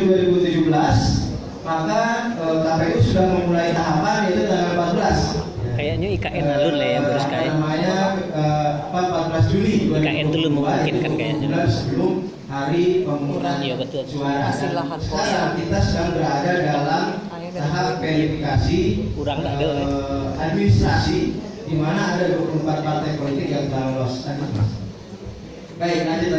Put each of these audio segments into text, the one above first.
2017, maka KPU sudah memulai tahapan yaitu tanggal 14. Kayaknya IKN alun lah ya Boris kayak. Namanya 14 Juli. IKN dulu memungkinkan kayaknya. Sebelum hari pemungutan suara. Sekarang kita sedang berada dalam tahap verifikasi administrasi, di mana ada 24 partai politik yang telah lolos. Baik, lanjut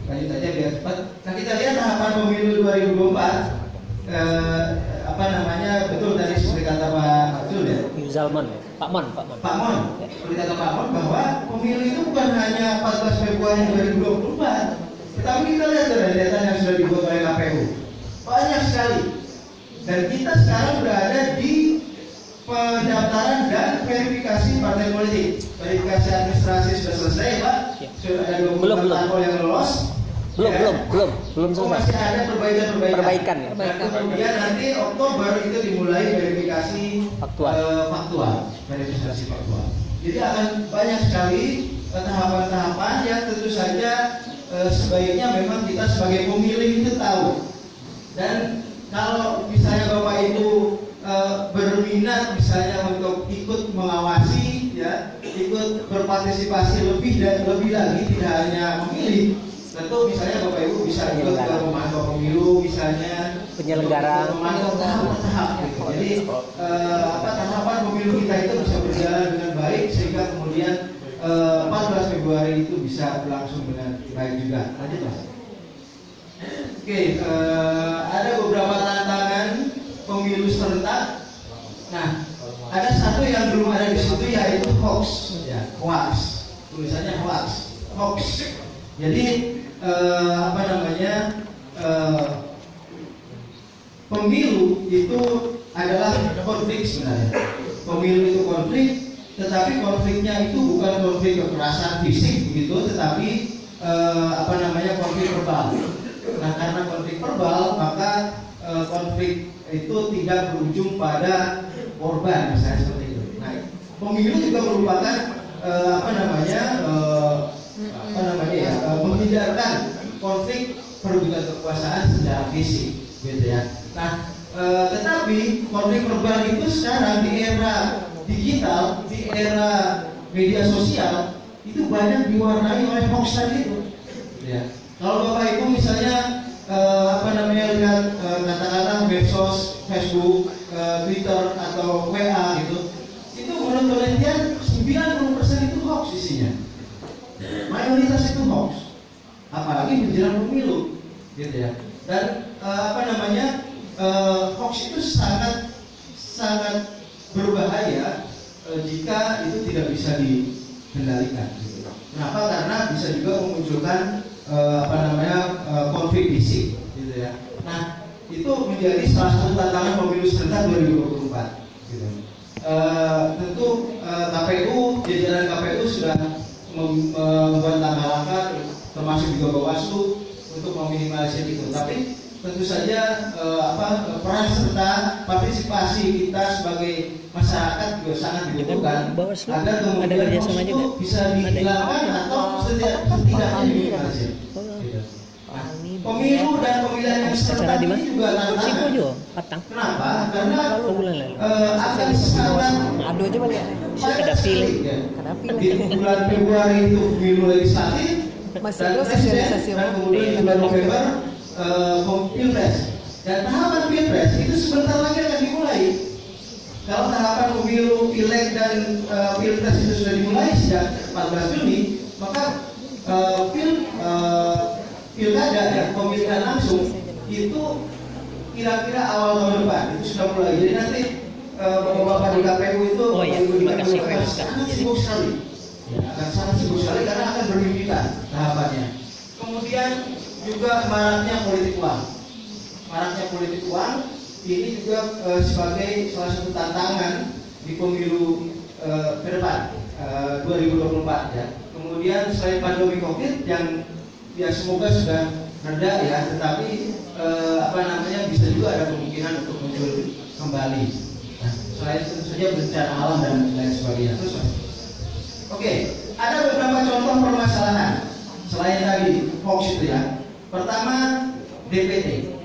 aja biar cepat. Nah, kita lihat tahapan pemilu 2024. Betul tadi seperti kata Pak Zul ya. Zalman, Pak Mon. Seperti kata Pak Mon bahwa pemilu itu bukan hanya 14 Februari 2024, tetapi kita lihat dari data yang sudah dibuat oleh KPU banyak sekali. Dan kita sekarang berada di pendaftaran dan verifikasi partai politik. Verifikasi administrasi sudah selesai, Pak. Sudah ada 24 parpol yang lolos. Belum selesai. Masih ada perbaikan. Kemudian nanti Oktober itu dimulai verifikasi faktual. Verifikasi faktual. Jadi akan banyak sekali tahapan-tahapan yang tentu saja sebaiknya memang kita sebagai pemilih itu tahu. Dan kalau misalnya Bapak Ibu berminat misalnya untuk ikut mengawasi, ya, ikut berpartisipasi lebih lagi, tidak hanya memilih. Tentu misalnya Bapak Ibu bisa ikut ke memantau pemilu, misalnya penyelenggara memantau tahap-tahap gitu. Jadi tahapan pemilu kita itu bisa berjalan dengan baik sehingga kemudian 14 Februari itu bisa berlangsung dengan baik juga. Lanjut Mas. Oke, ada beberapa tantangan pemilu serentak. Nah, ada satu yang belum ada di situ yaitu hoax. Ya, hoax. Tulisannya hoax. Jadi pemilu itu adalah konflik sebenarnya. Pemilu itu konflik, tetapi konfliknya itu bukan konflik kekerasan fisik begitu, tetapi konflik verbal. Nah, karena konflik verbal, maka konflik itu tidak berujung pada korban, misalnya seperti itu. Nah, pemilu juga merupakan menghindarkan konflik perebutan kekuasaan secara fisik, gitu ya. Nah, tetapi konflik verbal itu sekarang di era digital, di era media sosial itu banyak diwarnai oleh hoax tadi itu. Ya. Kalau Bapak Ibu misalnya lihat katakanlah medsos, Facebook, Twitter atau WA gitu, itu menurut penelitian 90% itu hoax isinya. Mayoritas itu hoax, apalagi menjelang pemilu, gitu ya. Dan hoax itu sangat berbahaya jika itu tidak bisa dikendalikan. Gitu. Kenapa? Karena bisa juga memunculkan konflik fisik, gitu ya. Nah, itu menjadi salah satu tantangan pemilu serentak 2024. Gitu. Tentu jajaran KPU sudah membuat langkah-langkah termasuk juga Bawaslu untuk meminimalisir itu. Tapi tentu saja peran serta partisipasi kita sebagai masyarakat juga sangat dibutuhkan agar kemudian itu bisa dihilangkan atau setidaknya diminimalisir. Pemilu dan pemilihan yang serentak ini juga tantangan. Kenapa? Karena akan sangat ada pilih. Di bulan Februari itu pemilu legislatif dan presiden, dan kemudian di bulan November pilpres. Dan tahapan pilpres itu sebentar lagi akan dimulai. Kalau tahapan pemilu, pileg dan pilpres itu sudah dimulai sejak 14 Juni, maka pilkada dan pemilihan langsung itu kira-kira awal tahun depan itu sudah mulai. Jadi nanti bapak-bapak di KPU itu sangat sibuk sekali. Akan sangat sibuk sekali karena akan bermimpikan tahapannya. Kemudian juga maraknya politik uang ini juga sebagai salah satu tantangan di pemilu ke depan 2024 ya. Kemudian selain pandemi COVID yang ya semoga sudah reda ya, tetapi bisa juga ada kemungkinan untuk muncul kembali. Nah, selain tentu saja bencana alam dan lain sebagainya. Oke, ada beberapa contoh permasalahan selain tadi hoax itu ya. Pertama, DPT.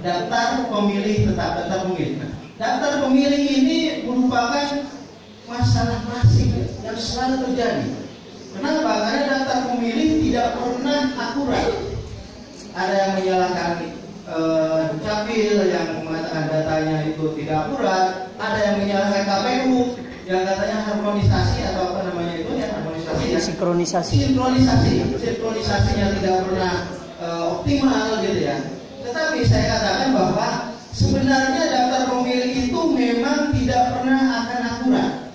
daftar pemilih tetap, daftar pemilih. Nah, daftar pemilih ini merupakan masalah klasik yang selalu terjadi. Kenapa? Karena daftar pemilih tidak pernah akurat. Ada yang menyalahkan Dukcapil yang mengatakan datanya itu tidak akurat, ada yang menyalahkan KPU yang katanya harmonisasi atau apa namanya itu ya, harmonisasi ya, sinkronisasinya tidak pernah optimal gitu ya. Tetapi saya katakan bahwa sebenarnya daftar pemilih itu memang tidak pernah akan akurat.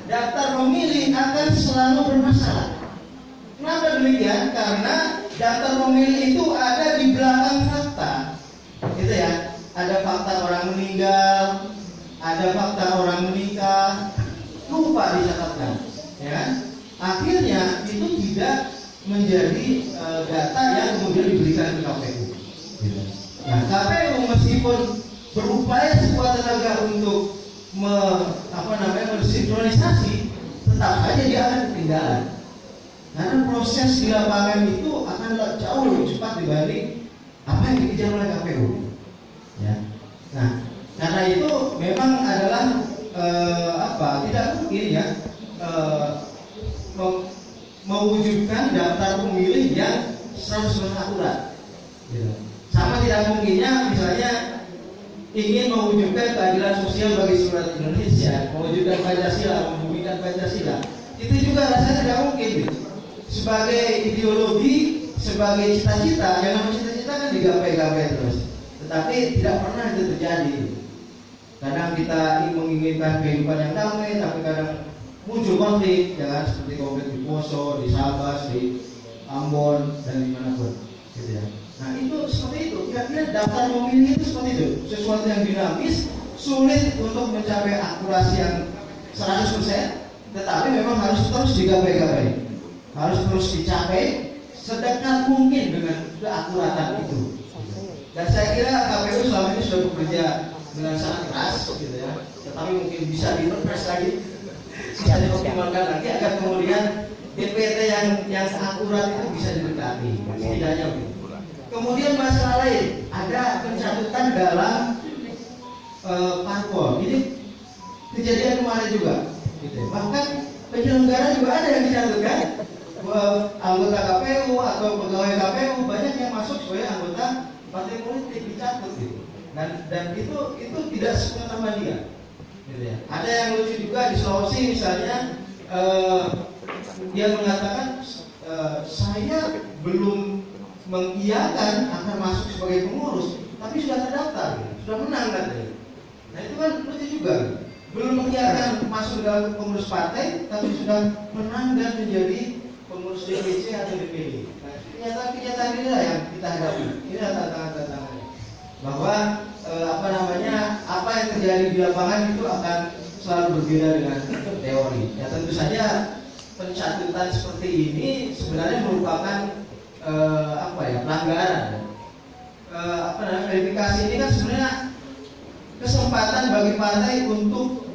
Daftar pemilih akan selalu bermasalah. Kenapa demikian? Karena daftar pemilih itu ada di belakang fakta, gitu ya. Ada fakta orang meninggal, ada fakta orang menikah, lupa dicatatkan, ya kan? Akhirnya itu tidak menjadi data yang kemudian diberikan ke KPU. Nah, KPU meskipun berupaya sekuat tenaga untuk mensinkronisasi, tetap saja dia akan ketinggalan. Karena proses di lapangan itu akan jauh lebih cepat dibanding apa yang dikejar oleh KPU. Ya. Nah, karena itu memang adalah tidak mungkin ya mewujudkan daftar pemilih yang 100% akurat. Gitu. Sama tidak mungkinnya misalnya ingin mewujudkan keadilan sosial bagi seluruh Indonesia, mewujudkan Pancasila, membumikan Pancasila, itu juga rasanya tidak mungkin. Gitu. Sebagai ideologi, sebagai cita-cita, yang namanya cita-cita kan digapai-gapai terus, tetapi tidak pernah itu terjadi. Kadang kita menginginkan kehidupan yang damai, tapi kadang muncul konflik, ya kan? Seperti konflik di Poso, di Sabas, di Ambon, dan dimanapun, gitu ya. Nah itu seperti itu, kira-kira daftar pemilih itu seperti itu, sesuatu yang dinamis, sulit untuk mencapai akurasi yang 100%, tetapi memang harus terus digapai-gapai, harus terus dicapai sedekat mungkin dengan keakuratan itu. Dan saya kira KPU selama ini sudah bekerja dengan sangat keras, gitu ya, tetapi mungkin bisa diperpres lagi, bisa dioptimalkan lagi agar kemudian DPT yang akurat itu bisa didekati, setidaknya begitu. Kemudian masalah lain, ada pencatutan dalam parpol. Ini kejadian kemarin juga, gitu. Bahkan penyelenggara juga ada yang dicantumkan, anggota KPU atau pegawai KPU banyak yang masuk sebagai anggota partai politik dicatat, gitu. Dan itu tidak sepengetahuan dia, gitu ya. Ada yang lucu juga di Sulawesi misalnya, dia mengatakan saya belum mengiyakan akan masuk sebagai pengurus, tapi sudah terdaftar, sudah menang katanya. Nah itu kan lucu juga, belum mengiyakan masuk dalam pengurus partai, tapi sudah menang dan menjadi pengurus DPC atau DPD. Nah, kenyataan inilah yang kita hadapi. Ini tantangan-tantangannya, bahwa apa yang terjadi di lapangan itu akan selalu berbeda dengan teori. Ya tentu saja pencatutan seperti ini sebenarnya merupakan pelanggaran. Verifikasi ini kan sebenarnya kesempatan bagi partai untuk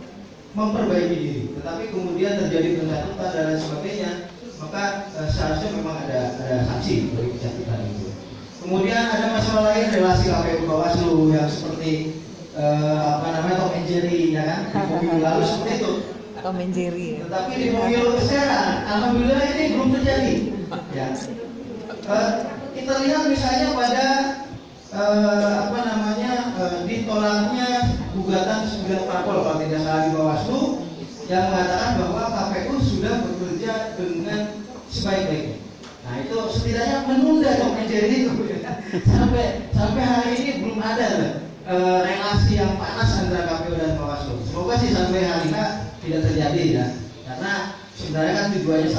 memperbaiki diri, tetapi kemudian terjadi pencatutan dan lain sebagainya, maka seharusnya memang ada sanksi bagi pencatutan itu. Kemudian ada masalah lain, relasi KPU Bawaslu yang seperti Tom and Jerry, ya kan? Di pemilu lalu seperti itu. Tom and Jerry. Tetapi di pemilu sekarang, alhamdulillah ini belum terjadi. Ya. Kita lihat misalnya pada ditolaknya gugatan 9 parpol kalau tidak salah di Bawaslu yang mengatakan bahwa KPU sudah bekerja dengan sebaik-baiknya. Nah itu setidaknya menunda Tom and Jerry itu. sampai hari ini belum ada relasi yang panas antara KPU dan Bawaslu. Semoga sih sampai hari ini tidak terjadi ya, karena sebenarnya kan tujuannya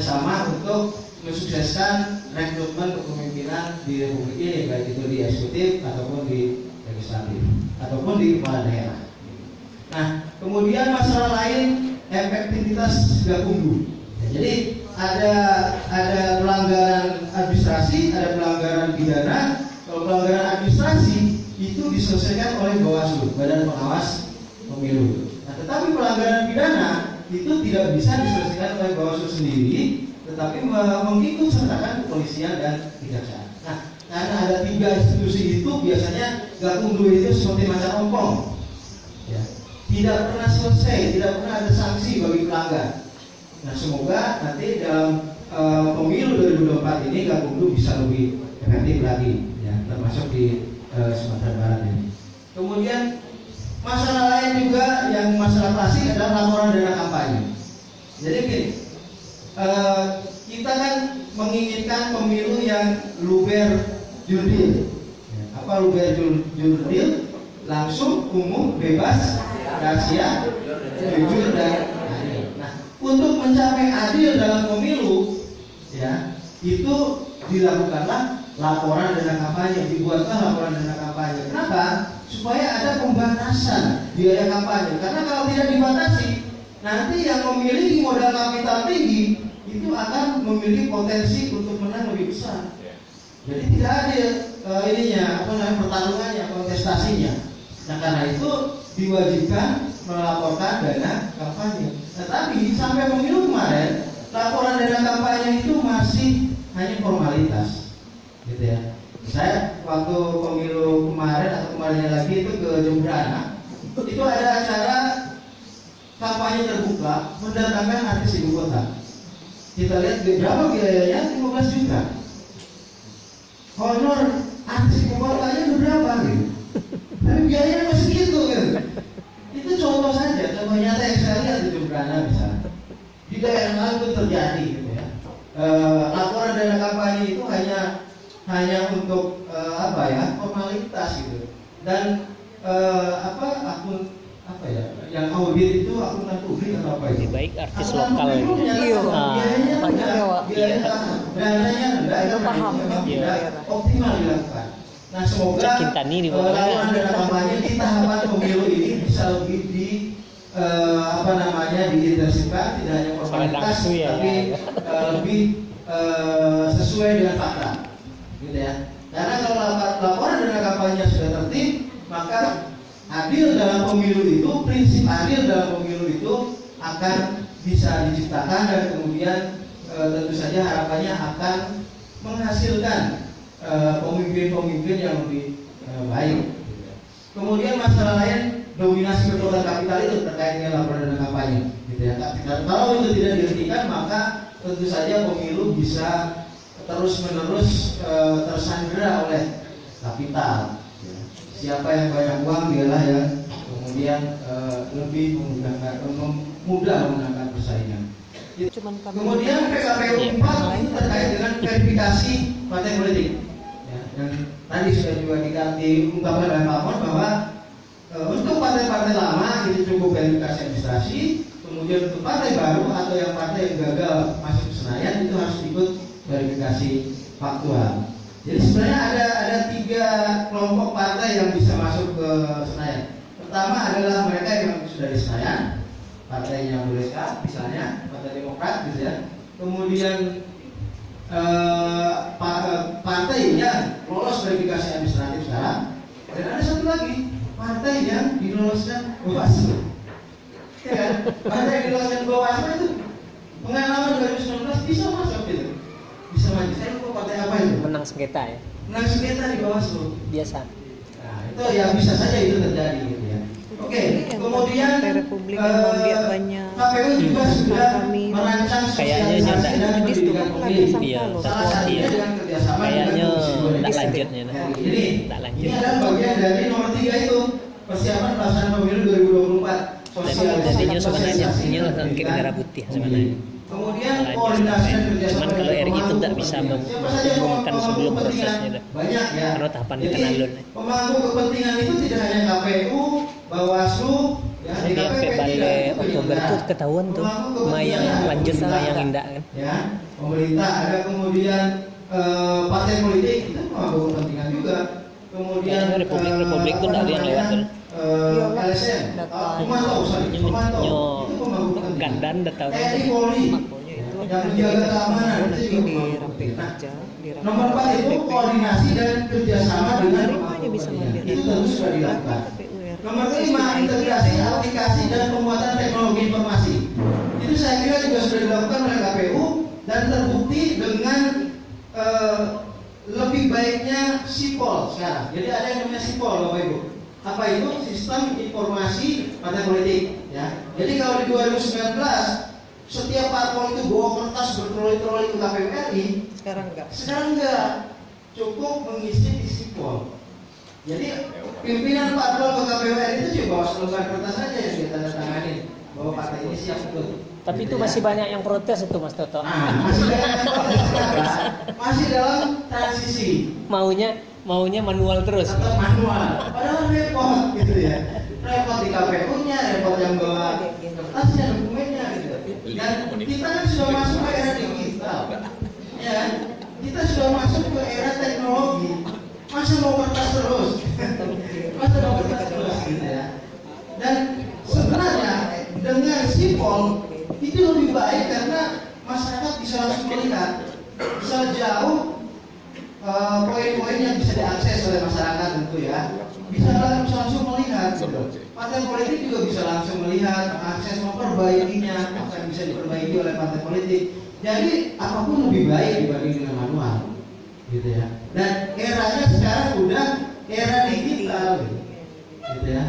sama untuk mensukseskan rekrutmen kepemimpinan di Republik ini, baik itu di eksekutif ataupun di legislatif ataupun di kepala daerah. Nah, kemudian masalah lain, efektivitas Gakumdu. Jadi ada pelanggaran administrasi, ada pelanggaran pidana. Kalau pelanggaran administrasi itu diselesaikan oleh Bawaslu, Badan Pengawas Pemilu. Nah, tetapi pelanggaran pidana itu tidak bisa diselesaikan oleh Bawaslu sendiri, tetapi mengikut sertakan kepolisian dan kejaksaan. Nah, karena ada 3 tiga institusi itu biasanya Gakumdu itu seperti macam ompong, ya. Tidak pernah selesai, tidak pernah ada sanksi bagi pelanggar. Nah, semoga nanti dalam pemilu 2024 ini Gakumdu bisa lebih efektif lagi, ya, termasuk di Sumatera Barat ini. Kemudian masalah lain juga yang masalah klasik adalah laporan dana kampanye. Jadi gini, kita kan menginginkan pemilu yang luber jurdil. Apa luber jurdil? Langsung, umum, bebas, rahasia, jujur dan adil. Nah, untuk mencapai adil dalam pemilu, ya, itu dilakukanlah laporan dana kampanye, dibuatlah laporan dana kampanye. Kenapa? Supaya ada pembatasan biaya kampanye. Karena kalau tidak dibatasi, nanti yang memiliki modal kapital tinggi itu akan memiliki potensi untuk menang lebih besar. Jadi tidak adil pertarungannya, kontestasinya. Nah, karena itu diwajibkan melaporkan dana kampanye. Tetapi sampai pemilu kemarin, laporan dana kampanye itu masih hanya formalitas, gitu ya. Saya waktu pemilu kemarin atau kemarinnya lagi itu ke Jembrana, itu ada acara kampanye terbuka mendatangkan artis ibu kota. Kita lihat berapa biayanya, 15 juta. Honor artis ibu kotanya berapa gitu. Tapi biayanya masih gitu gitu. Itu contoh saja, contoh nyata yang saya lihat di Jembrana misalnya. Di daerah lain itu terjadi gitu ya. Laporan dana kampanye itu hanya untuk formalitas gitu. Dan akun yang audit itu akuntan publik atau apa itu? Lebih baik artis lokal gitu. Iya, banyak ya, Wak. Dananya rendah, itu paham. tidak optimal dilakukan. Nah, semoga Cak Kintani di bawah. laporan dana kampanye di tahapan pemilu ini bisa lebih diintensifkan, tidak hanya formalitas, tapi lebih sesuai dengan fakta, gitu ya. Karena kalau laporan dana kampanye sudah tertib, maka adil dalam pemilu itu, prinsip adil dalam pemilu itu akan bisa diciptakan dan kemudian tentu saja harapannya akan menghasilkan pemimpin-pemimpin yang lebih baik. Kemudian masalah lain, dominasi kekuatan kapital itu terkait dengan laporan dana kampanye, gitu ya. Kalau itu tidak dihentikan, maka tentu saja pemilu bisa terus-menerus tersandera oleh kapital. Siapa yang banyak uang dialah yang kemudian lebih mudah memenangkan persaingan. Kemudian PKPU 4 itu terkait dengan verifikasi partai politik. Ya, dan tadi sudah juga diungkapkan oleh Pak Mon bahwa untuk partai-partai lama itu cukup verifikasi administrasi. Kemudian untuk partai baru atau yang partai yang gagal masuk ke Senayan itu harus ikut verifikasi faktual. Jadi sebenarnya ada 3 kelompok partai yang bisa masuk ke Senayan. Pertama adalah mereka yang sudah di Senayan, partainya Buleska misalnya, Partai Demokrat gitu ya. Kemudian partai yang lolos verifikasi administratif sekarang. Dan ada satu lagi, partai yang diloloskan Bawaslu. Ya kan? Partai yang diloloskan Bawaslu itu pengalaman 2019 bisa masuk gitu. Bisa maju. Saya lupa partai apa itu? Menang sengketa ya. Menang sengketa di Bawaslu. Biasa. Nah, itu ya bisa saja itu terjadi gitu ya. Oke, kemudian Republik yang banyak. KPU juga sudah merancang Kayaknya sosialisasi nyoda. dan pendidikan pemilih. Iya, Salah satunya dengan kerjasama kayaknya dengan Komisi 2 tak DPR. lanjutnya. Ini adalah bagian dari nomor 3 itu persiapan pelaksanaan pemilu 2024. Jadinya sebenarnya ini lah ke negara putih sebenarnya. Kemudian koordinasi dan kerjasama. Cuman kalau RI itu tidak bisa mengumumkan sebelum prosesnya dah. Banyak ya. Karena tahapan kita alun. Pemangku kepentingan itu tidak hanya KPU, Bawaslu, ya, Ini sampai balik Oktober tuh ketahuan tuh yang lanjut sama yang indah kan. Ya, pemerintah ada, kemudian partai politik itu pemangku kepentingan juga. Kemudian Republik tuh tidak ada yang lewat kan. LSM, pemantau, itu pemangku kepentingan. Gandan datang. TNI Polri yang menjaga keamanan itu juga pemangku kepentingan. Nomor 4 itu koordinasi dan kerjasama dengan pemangku kepentingan. Itu tentu sudah dilakukan. Nomor 5, integrasi aplikasi dan pembuatan teknologi informasi. Itu saya kira juga sudah dilakukan oleh KPU dan terbukti dengan lebih lebih baiknya sipol sekarang. Jadi ada yang namanya sipol, Bapak Ibu. Apa itu? Sistem informasi partai politik. Ya. Jadi kalau di 2019 setiap parpol itu bawa kertas bertroli-troli ke KPU RI. Sekarang enggak. Sekarang enggak, cukup mengisi di sipol. Jadi pimpinan parpol ke KPU RI itu cuma bawa selembar kertas saja yang ditandatangani bahwa partai ini siap ikut. Tapi itu masih banyak yang protes itu Mas Toto. Masih banyak yang protes sekarang. Masih dalam transisi. Maunya manual terus. Tetap manual. Padahal repot gitu ya. Repot di KPU-nya, repot yang bawa kertasnya, dokumennya gitu. Dan kita kan sudah masuk ke era digital. Ya, kita sudah masuk ke era teknologi. Masa mau kertas terus? Masa mau kertas terus gitu ya. Dan sebenarnya dengan sipol itu lebih baik karena masyarakat bisa langsung melihat, bisa jauh poin-poin yang bisa diakses oleh masyarakat tentu ya, bisa langsung melihat. Partai politik juga bisa langsung melihat, mengakses, memperbaikinya, apa yang bisa diperbaiki oleh partai politik. Jadi apapun lebih baik dibanding dengan manual, gitu ya. Dan eranya sekarang udah era digital, gitu ya.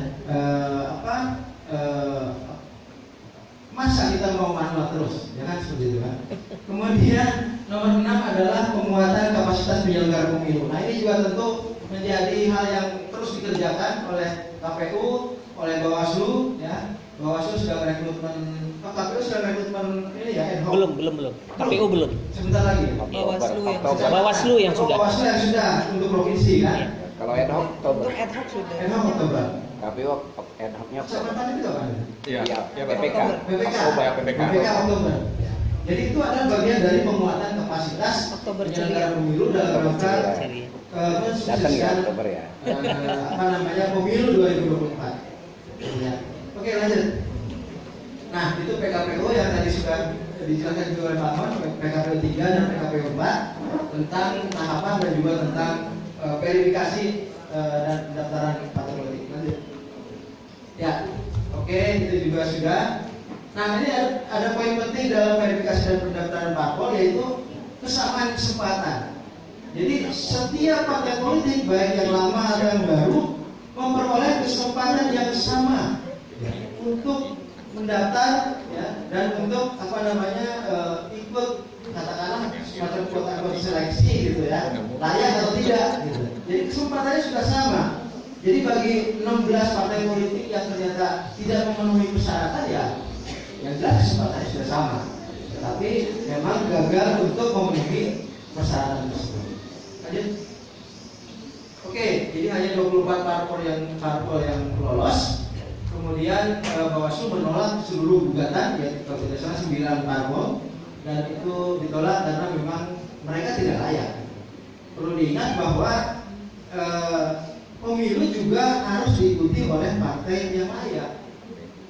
Masa kita mau manual terus, ya kan seperti itu kan. Kemudian nomor 6 adalah penguatan kapasitas penyelenggara pemilu. Nah ini juga tentu menjadi hal yang terus dikerjakan oleh KPU, oleh Bawaslu, ya. Bawaslu sudah merekrutmen, KPU sudah merekrutmen ini ya. Belum. KPU belum. Sebentar lagi. Bawaslu yang sudah. Bawaslu yang sudah untuk provinsi kan. Kalau ad hoc Oktober. Untuk ad hoc sudah. Ad hoc Oktober. KPU ad hocnya Jabatan itu apa? Iya, PPK. PPK PPK. Oktober. Jadi itu adalah bagian dari penguatan kapasitas penyelenggara pemilu dalam rangka datang ya Oktober ya. Pemilu 2024. Ya. Oke, lanjut. Nah, itu PKPU yang tadi sudah dijelaskan juga oleh Pak Mon, PKPU 3 dan PKPU 4 tentang tahapan dan juga tentang verifikasi dan pendaftaran partai politik. Lanjut. Ya, oke, itu juga sudah. Nah, ini ada poin penting dalam verifikasi dan pendaftaran parpol, yaitu kesamaan kesempatan. Jadi setiap partai politik baik yang lama atau yang baru memperoleh kesempatan yang sama untuk mendaftar ya, dan untuk ikut katakanlah semacam kuota seleksi gitu ya, layak atau tidak gitu. Jadi kesempatannya sudah sama. Jadi bagi 16 partai politik yang ternyata tidak memenuhi persyaratan ya yang jelas kesempatannya sudah sama, tetapi memang gagal untuk memenuhi persyaratan tersebut. Lanjut. Oke, jadi hanya 24 parpol yang lolos. Kemudian Bawaslu menolak seluruh gugatan, yaitu kalau tidak salah 9 parpol, dan itu ditolak karena memang mereka tidak layak. Perlu diingat bahwa pemilu juga harus diikuti oleh partai yang layak.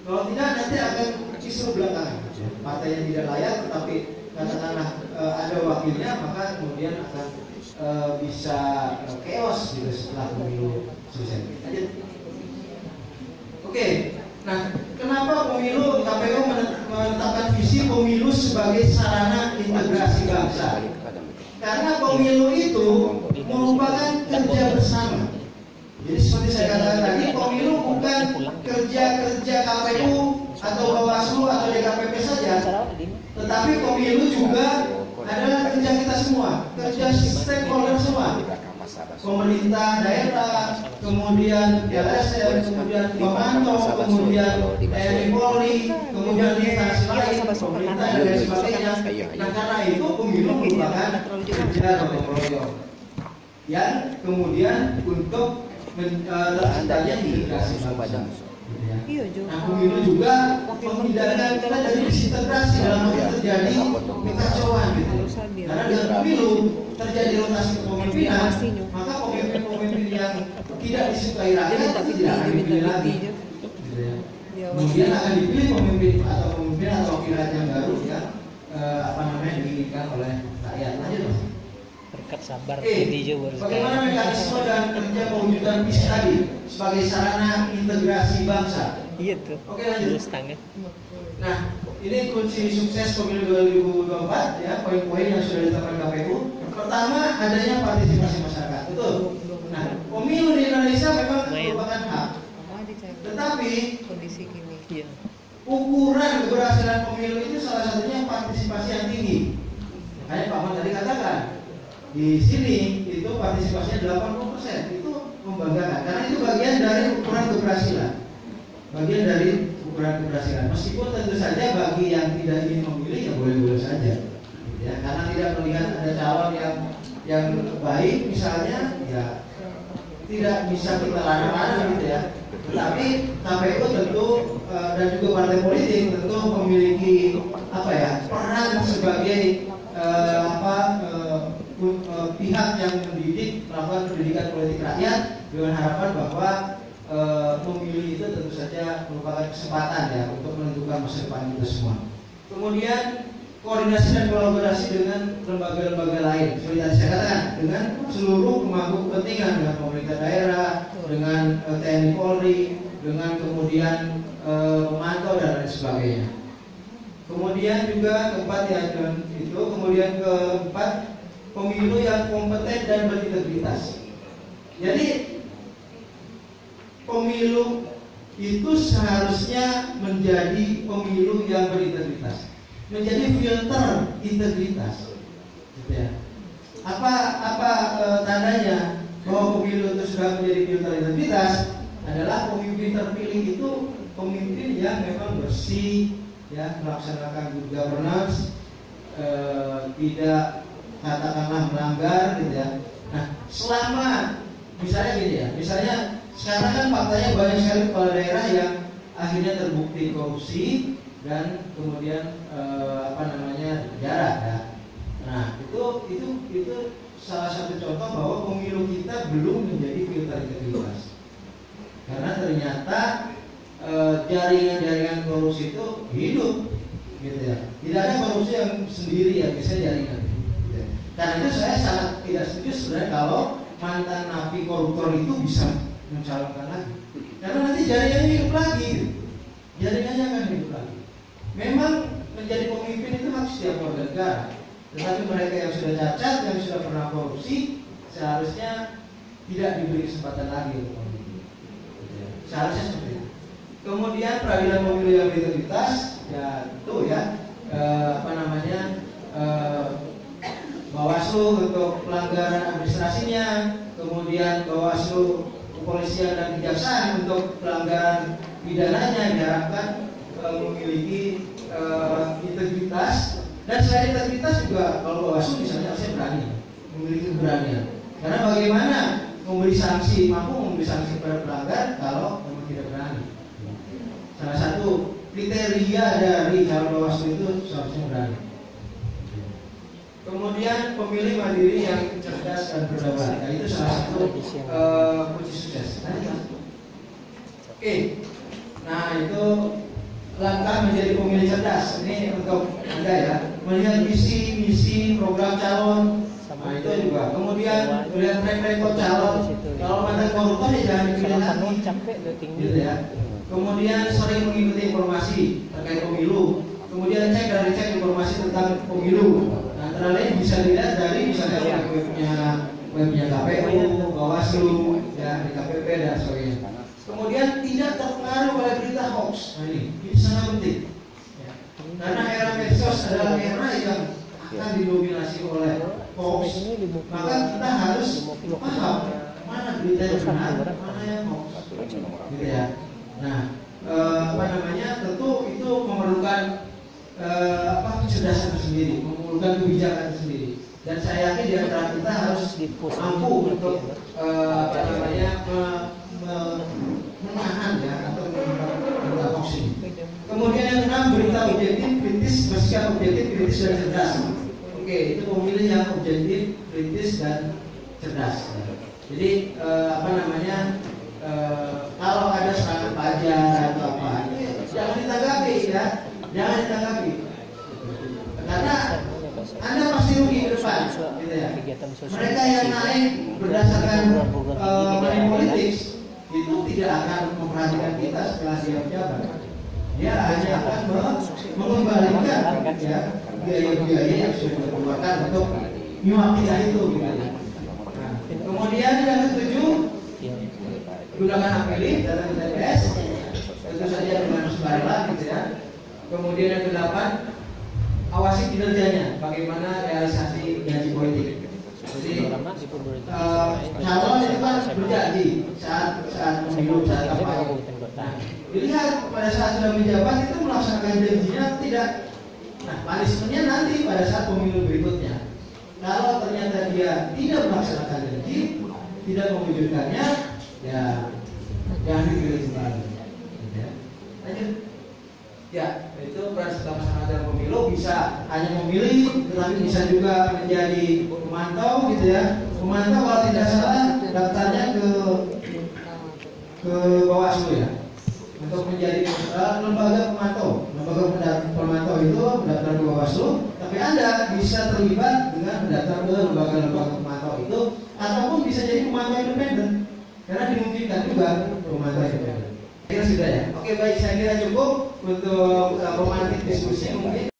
Kalau tidak nanti akan kisruh belakangan. Partai yang tidak layak tetapi katakanlah ada wakilnya, maka kemudian akan bisa chaos gitu setelah pemilu selesai. Lanjut. Oke, nah kenapa pemilu KPU menetapkan visi pemilu sebagai sarana integrasi bangsa? Karena pemilu itu merupakan kerja bersama. Jadi seperti saya katakan tadi, pemilu bukan kerja KPU atau Bawaslu atau DKPP saja, tetapi pemilu juga adalah kerja kita semua, kerja stakeholder semua, pemerintah daerah, kemudian LSM, kemudian pemantau, kemudian TNI Polri, kemudian instansi lain, pemerintah dan lain sebagainya. Nah karena itu pemilu merupakan kerja gotong royong yang kemudian untuk terciptanya integrasi bangsa. Nah pemilu juga menghindarkan kita dari disintegrasi dalam terjadi kekacauan gitu. Karena dengan pemilu terjadi rotasi kepemimpinan, maka pemimpin-pemimpin yang tidak disukai rakyat itu tidak akan dipilih lagi. Kemudian akan dipilih pemimpin atau wakil rakyat yang baru yang diinginkan oleh rakyat. Lanjut Mas. Berkat sabar. Bagaimana mekanisme dan kerja mewujudkan visi tadi sebagai sarana integrasi bangsa? Iya tuh. Oke, lanjut. Nah, ini kunci sukses pemilu 2024 ya, poin-poin yang sudah ditetapkan KPU. Pertama, adanya partisipasi masyarakat. betul. Nah, pemilu di Indonesia memang merupakan hak. Tetapi kondisi gini. Iya. ukuran keberhasilan pemilu itu salah satunya partisipasi yang tinggi. Makanya Pak Man tadi katakan di sini itu partisipasinya 80%, itu membanggakan karena itu bagian dari ukuran keberhasilan. Bagian dari ukuran keberhasilan. Meskipun tentu saja bagi yang tidak ingin memilih ya boleh-boleh saja. Ya, karena tidak melihat ada calon yang baik misalnya ya tidak bisa kita larang-larang gitu ya. Tetapi KPU tentu dan juga partai politik tentu memiliki peran sebagai pihak yang mendidik, melakukan pendidikan politik rakyat dengan harapan bahwa pemilu itu tentu saja merupakan kesempatan ya untuk menentukan masa depan kita semua. Kemudian koordinasi dan kolaborasi dengan lembaga-lembaga lain, seperti tadi saya katakan, dengan seluruh pemangku kepentingan, dengan pemerintah daerah, dengan TNI Polri, dengan kemudian pemantau dan lain sebagainya. Kemudian juga keempat ya, kemudian keempat pemilu yang kompeten dan berintegritas. Jadi pemilu itu seharusnya menjadi pemilu yang berintegritas, menjadi filter integritas. Gitu ya. Apa tandanya bahwa pemilu itu sudah menjadi filter integritas? Adalah pemimpin terpilih itu pemimpin yang memang bersih, ya, melaksanakan good governance, tidak katakanlah melanggar, gitu ya. Nah, selama misalnya gini ya, misalnya sekarang kan faktanya banyak sekali kepala daerah yang akhirnya terbukti korupsi dan kemudian penjara ya. Nah, itu salah satu contoh bahwa pemilu kita belum menjadi filter integritas. Karena ternyata jaringan-jaringan korupsi itu hidup, gitu ya. Tidak ada korupsi yang sendiri ya, bisa jaringan. Gitu ya. Karena itu saya sangat tidak setuju sebenarnya kalau mantan napi koruptor itu bisa mencalonkan lagi. Karena nanti jaringannya hidup lagi, gitu. Jaringannya akan hidup lagi. Memang menjadi pemimpin itu hak setiap warga negara. Tetapi mereka yang sudah cacat, yang sudah pernah korupsi, seharusnya tidak diberi kesempatan lagi untuk memimpin. Seharusnya seperti itu. Kemudian peradilan pemilu yang berintegritas, ya itu ya Bawaslu untuk pelanggaran administrasinya, kemudian Bawaslu, kepolisian dan kejaksaan untuk pelanggaran pidananya diharapkan memiliki integritas. Dan selain integritas juga kalau Bawaslu misalnya harusnya berani, memiliki keberanian. Karena bagaimana memberi sanksi, mampu memberi sanksi pada pelanggar kalau memang tidak berani. Salah satu kriteria dari calon Bawaslu itu seharusnya berani. Kemudian pemilih mandiri yang cerdas dan berdaulat. Nah, itu salah satu kunci sukses. Oke. Nah, itu langkah menjadi pemilih cerdas. Ini untuk Anda ya, melihat visi program calon. Nah, itu juga. Kemudian melihat track record calon. Kalau mantan koruptor ya jangan dipilih lagi. Gitu ya. Kemudian sering mengikuti informasi terkait pemilu. Kemudian cek dan recek informasi tentang pemilu. Nah, antara lain bisa dilihat dari misalnya webnya KPU, Bawaslu, ya, DKPP dan sebagainya. Kemudian tidak terpengaruh oleh berita hoax. Nah, ini sangat penting. Ya. Karena era medsos adalah era yang akan didominasi oleh hoax. Maka kita harus paham mana berita yang benar, mana yang hoax. Gitu ya. Nah, tentu itu memerlukan kecerdasan tersendiri, memerlukan kebijakan tersendiri. Dan saya yakin di antara kita harus mampu untuk menahan ya atau berita hoax ini. Kemudian yang keenam, berita objektif, kritis, bersikap objektif, kritis dan cerdas. Oke, itu pemilih yang objektif, kritis dan cerdas. Jadi kalau ada serangan pajak atau apa, jangan ditanggapi ya, jangan ditanggapi. Karena Anda pasti rugi ke depan, gitu ya. Mereka yang naik berdasarkan money politics itu tidak akan memperhatikan kita setelah dia menjabat. Dia hanya akan mengembalikan ya biaya-biaya yang sudah dikeluarkan untuk nyuap kita itu, gitu. Nah, Kemudian yang ketujuh, Iya. gunakan hak pilih dalam TPS. Tentu saja dengan sukarela gitu ya. Kemudian yang kedelapan, awasi kinerjanya, bagaimana realisasi janji politik. Jadi calon itu kan berjanji saat pemilu, saat kampanye. Nah, dilihat pada saat sudah menjabat itu melaksanakan janjinya tidak. Nah, punishmentnya nanti pada saat pemilu berikutnya. Kalau ternyata dia tidak melaksanakan janji, tidak mewujudkannya, ya jangan dipilih kembali. Ya. Lanjut. Ya, itu peran serta masyarakat dalam pemilu bisa hanya memilih, tetapi bisa juga menjadi pemantau gitu ya. Pemantau kalau tidak salah daftarnya ke Bawaslu ya. Untuk menjadi lembaga pemantau. Lembaga pemantau itu mendaftar ke Bawaslu, tapi Anda bisa terlibat dengan mendaftar ke lembaga-lembaga pemantau itu, ataupun bisa jadi pemantau independen. Karena dimungkinkan juga pemantau independen. Kira sudah ya. Oke, baik, saya kira cukup untuk romantik diskusi mungkin.